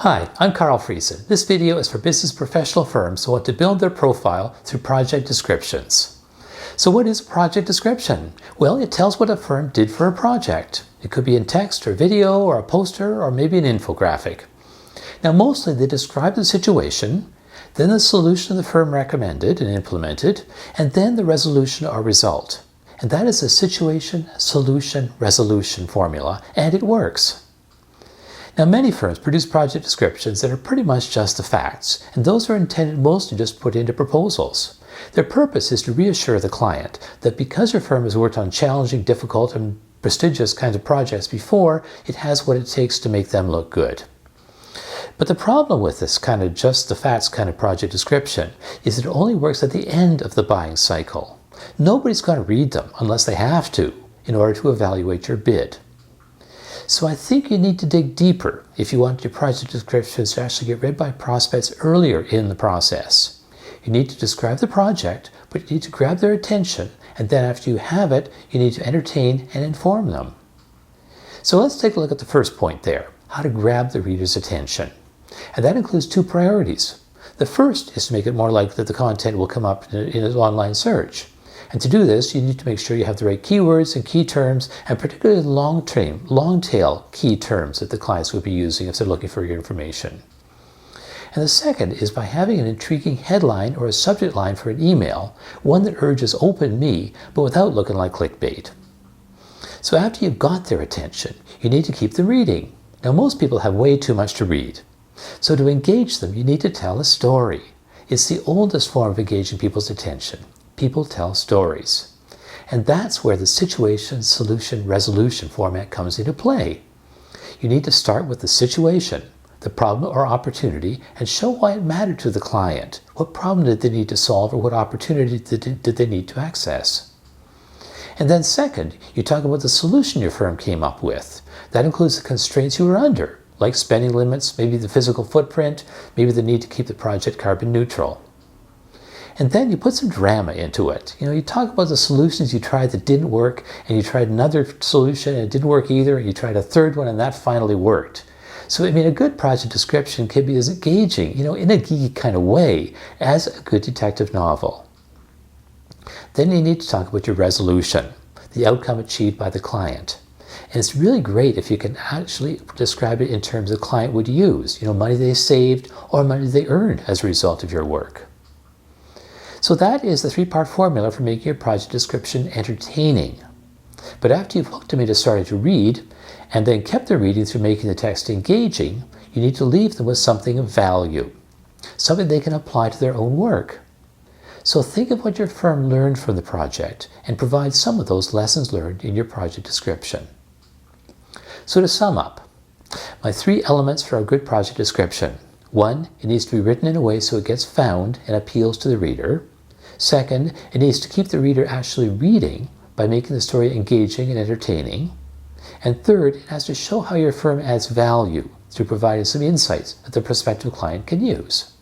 Hi, I'm Carl Friesen. This video is for business professional firms who want to build their profile through project descriptions. So what is a project description? Well, it tells what a firm did for a project. It could be in text or video or a poster or maybe an infographic. Now mostly they describe the situation, then the solution the firm recommended and implemented, and then the resolution or result. And that is a situation, solution, resolution formula, and it works. Now many firms produce project descriptions that are pretty much just the facts, and those are intended mostly just put into proposals. Their purpose is to reassure the client that because your firm has worked on challenging, difficult, and prestigious kinds of projects before, it has what it takes to make them look good. But the problem with this kind of just the facts kind of project description is it only works at the end of the buying cycle. Nobody's going to read them unless they have to in order to evaluate your bid. So I think you need to dig deeper if you want your project descriptions to actually get read by prospects earlier in the process. You need to describe the project, but you need to grab their attention, and then after you have it, you need to entertain and inform them. So let's take a look at the first point there, how to grab the reader's attention. And that includes two priorities. The first is to make it more likely that the content will come up in an online search. And to do this, you need to make sure you have the right keywords and key terms, and particularly long tail key terms that the clients would be using if they're looking for your information. And the second is by having an intriguing headline or a subject line for an email, one that urges open me, but without looking like clickbait. So after you've got their attention, you need to keep them reading. Now most people have way too much to read. So to engage them, you need to tell a story. It's the oldest form of engaging people's attention. People tell stories. And that's where the situation, solution, resolution format comes into play. You need to start with the situation, the problem or opportunity, and show why it mattered to the client. What problem did they need to solve, or what opportunity did they need to access? And then second, you talk about the solution your firm came up with. That includes the constraints you were under, like spending limits, maybe the physical footprint, maybe the need to keep the project carbon neutral. And then you put some drama into it. You talk about the solutions you tried that didn't work, and you tried another solution and it didn't work either, and you tried a third one and that finally worked. So, a good project description can be as engaging, in a geeky kind of way, as a good detective novel. Then you need to talk about your resolution, the outcome achieved by the client. And it's really great if you can actually describe it in terms the client would use, money they saved or money they earned as a result of your work. So that is the three-part formula for making your project description entertaining. But after you've hooked them into starting to read, and then kept them reading through making the text engaging, you need to leave them with something of value, something they can apply to their own work. So think of what your firm learned from the project and provide some of those lessons learned in your project description. So to sum up, my 3 elements for a good project description. 1, it needs to be written in a way so it gets found and appeals to the reader. Second, it needs to keep the reader actually reading by making the story engaging and entertaining. And third, it has to show how your firm adds value through providing some insights that the prospective client can use.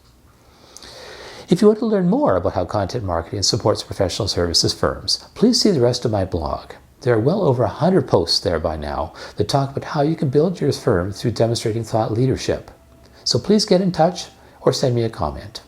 If you want to learn more about how content marketing supports professional services firms, please see the rest of my blog. There are well over 100 posts there by now that talk about how you can build your firm through demonstrating thought leadership. So please get in touch or send me a comment.